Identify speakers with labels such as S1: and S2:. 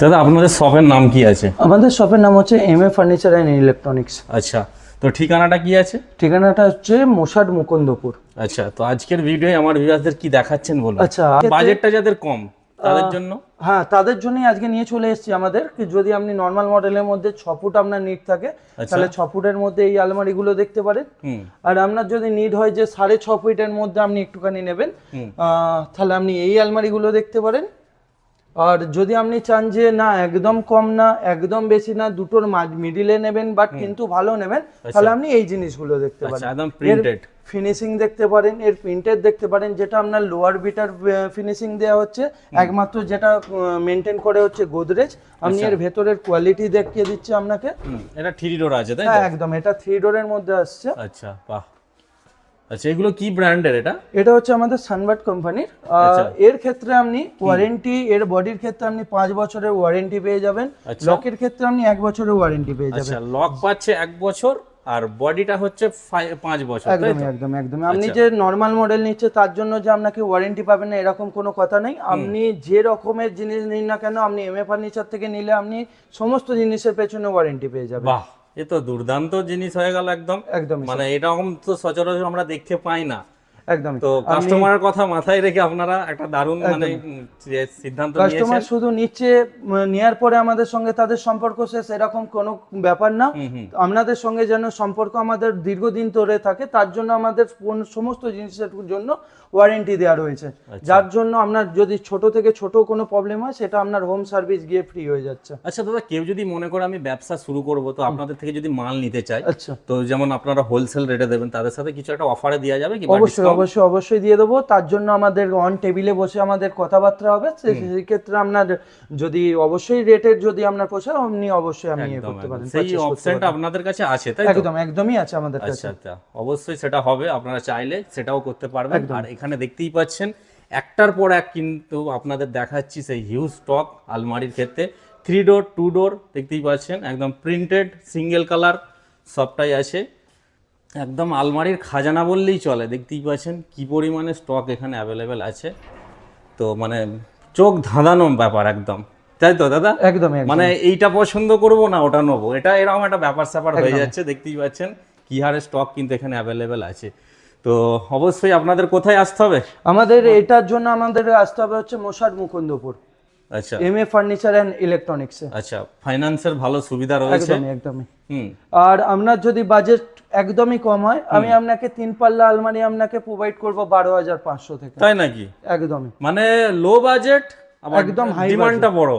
S1: দাদা আপনাদের শপের নাম কি আছে?
S2: আমাদের শপের নাম হচ্ছে এমএ ফার্নিচার অ্যান্ড ইলেকট্রনিক্স।
S1: আচ্ছা, তো ঠিকানাটা কি আছে?
S2: ঠিকানাটা হচ্ছে মোসাড মুকুন্দপুর।
S1: আচ্ছা, তো আজকের ভিডিওয়ে আমার ভিউয়ারদের কি দেখাচ্ছেন বলুন।
S2: আচ্ছা,
S1: বাজেটটা যাদের কম তাদের জন্য?
S2: হ্যাঁ, তাদের জন্যই আজকে নিয়ে চলে এসেছি আমাদের। কি যদি আপনি নর্মাল মডেলের মধ্যে 6 ফুট আপনার নিড থাকে, তাহলে 6 ফুটের মধ্যে এই আলমারিগুলো দেখতে পারেন। আর আপনার যদি নিড হয় যে 6.5 ফিটের মধ্যে আপনি একটুখানি নেবেন, তাহলে আপনি এই আলমারিগুলো দেখতে পারেন। আর যদি আপনি চান যে না একদম কম না একদম বেশি না, দুটোর মিডিলে নেবেন বাট কিন্তু ভালো নেবেন, তাহলে আপনি এই জিনিসগুলো দেখতে পারেন।
S1: একদম প্রিন্টেড
S2: ফিনিশিং দেখতে পারেন, এর প্রিন্টেড দেখতে পারেন, যেটা আপনার লোয়ার বিটার ফিনিশিং দেওয়া হচ্ছে, একমাত্র যেটা মেনটেন করে হচ্ছে গোদরেজ। আমি এর ভেতরের কোয়ালিটি দেখিয়ে দিচ্ছি আপনাকে।
S1: এটা 3 ডোর আছে তাই তো?
S2: হ্যাঁ একদম, এটা 3 ডোরের মধ্যে আসছে।
S1: আচ্ছা, বাহ। আচ্ছা, এগুলো কি ব্র্যান্ডের? এটা
S2: হচ্ছে আমাদের সানবার্ড কোম্পানির। এর ক্ষেত্রে আপনি ওয়ারেন্টি, এর বডির ক্ষেত্রে আপনি 5 বছরের ওয়ারেন্টি পেয়ে যাবেন। লকের ক্ষেত্রে আপনি 1 বছরের ওয়ারেন্টি পেয়ে যাবেন।
S1: আচ্ছা, লক পাচ্ছে 1 বছর আর বডিটা হচ্ছে 5 বছর।
S2: একদম একদম একদম। আপনি যে নরমাল মডেল নিচ্ছে তার জন্য যে আপনাকে ওয়ারেন্টি পাবেন না এরকম কোনো কথা নেই। আপনি যে রকমের জিনিস নিন না কেন, আপনি এমএ ফার্নিচার থেকে নিলে আপনি সমস্ত জিনিসের পেছনে ওয়ারেন্টি পেয়ে যাবেন।
S1: বাহ, এ তো দুর্দান্ত জিনিস হয়ে গেল একদম।
S2: একদম
S1: মানে এরকম তো সচরাচর আমরা দেখতে পাই না।
S2: একদম।
S1: তো কাস্টমারের কথা মাথায় রেখে আপনারা একটা দারুণ মানে সিদ্ধান্ত নিয়েছেন।
S2: কাস্টমার শুধু নিচ্ছে, নেয়ার পরে আমাদের সঙ্গে তাদের সম্পর্ক শেষ এরকম কোনো ব্যাপার না। আপনাদের সঙ্গে যেন সম্পর্ক আমাদের দীর্ঘদিন ধরে থাকে, তার জন্য আমাদের সমস্ত জিনিসের জন্য ওয়ারেন্টি দেওয়া রয়েছে। যার জন্য আপনার যদি ছোট থেকে ছোট কোনো প্রবলেম হয়, সেটা আপনার হোম সার্ভিস গিয়ে ফ্রি হয়ে যাচ্ছে।
S1: আচ্ছা দাদা, কেউ যদি মনে করে আমি ব্যবসা শুরু করব, তো আপনাদের থেকে যদি মাল নিতে চাই,
S2: আচ্ছা,
S1: তো যেমন আপনারা হোলসেল রেটে দেবেন, তাদের সাথে কিছু একটা অফারে দেওয়া যাবে কি?
S2: অবশ্যই অবশ্যই অবশ্যই দিয়ে দেবো। তার জন্য আমাদের অন টেবিলে বসে আমাদের কথাবার্তা হবে। সেই ক্ষেত্রে আপনার যদি অবশ্যই রেটের যদি আপনার পোষায়, আপনি অবশ্যই আপনি করতে পারেন।
S1: সেই অপশনটা আপনাদের কাছে আছে তাই তো?
S2: একদম একদমই আছে আমাদের কাছে।
S1: আচ্ছা, অবশ্যই সেটা হবে, আপনারা চাইলে সেটাও করতে পারবেন। আর এখানে দেখতেই পাচ্ছেন একটার পর এক কিন্তু আপনাদের দেখাচ্ছি সেই হিউজ স্টক আলমারির ক্ষেত্রে। 3 ডোর 2 ডোর দেখতেই পাচ্ছেন, একদম প্রিন্টেড সিঙ্গেল কালার সবটাই আছে। একদম আলমারির খাজানা বললেই চলে। দেখতেই পাচ্ছেন কি পরিমাণে স্টক এখানে অ্যাভেলেবেল আছে। তো মানে চোখ ধাঁধানো ব্যাপার একদম, তাই তো দাদা?
S2: একদম।
S1: মানে এইটা পছন্দ করব না ওটা নেবো, এটা এরকম একটা ব্যাপার স্যাপার হয়ে যাচ্ছে। দেখতেই পাচ্ছেন কি হারে স্টক কিন্তু এখানে অ্যাভেলেবেল আছে। তো অবশ্যই আপনাদের কোথায় আসতে হবে?
S2: আমাদের এটার জন্য আমাদের আসতে হবে হচ্ছে মোসাড মুকুন্দপুর।
S1: আচ্ছা,
S2: এমএ ফার্নিচার অ্যান্ড ইলেকট্রনিক্স।
S1: আচ্ছা, ফাইন্যান্সের ভালো সুবিধা রয়েছে।
S2: একদমই একদমই। আর আপনার যদি বাজেট একদমই কম হয়, আমি আপনাকে 3 পাল্লা আলমারি আপনাকে প্রোভাইড করব 12,500 থেকে।
S1: তাই নাকি?
S2: একদমই।
S1: মানে লো বাজেট, একদম হাই ডিমান্ডটা বড়।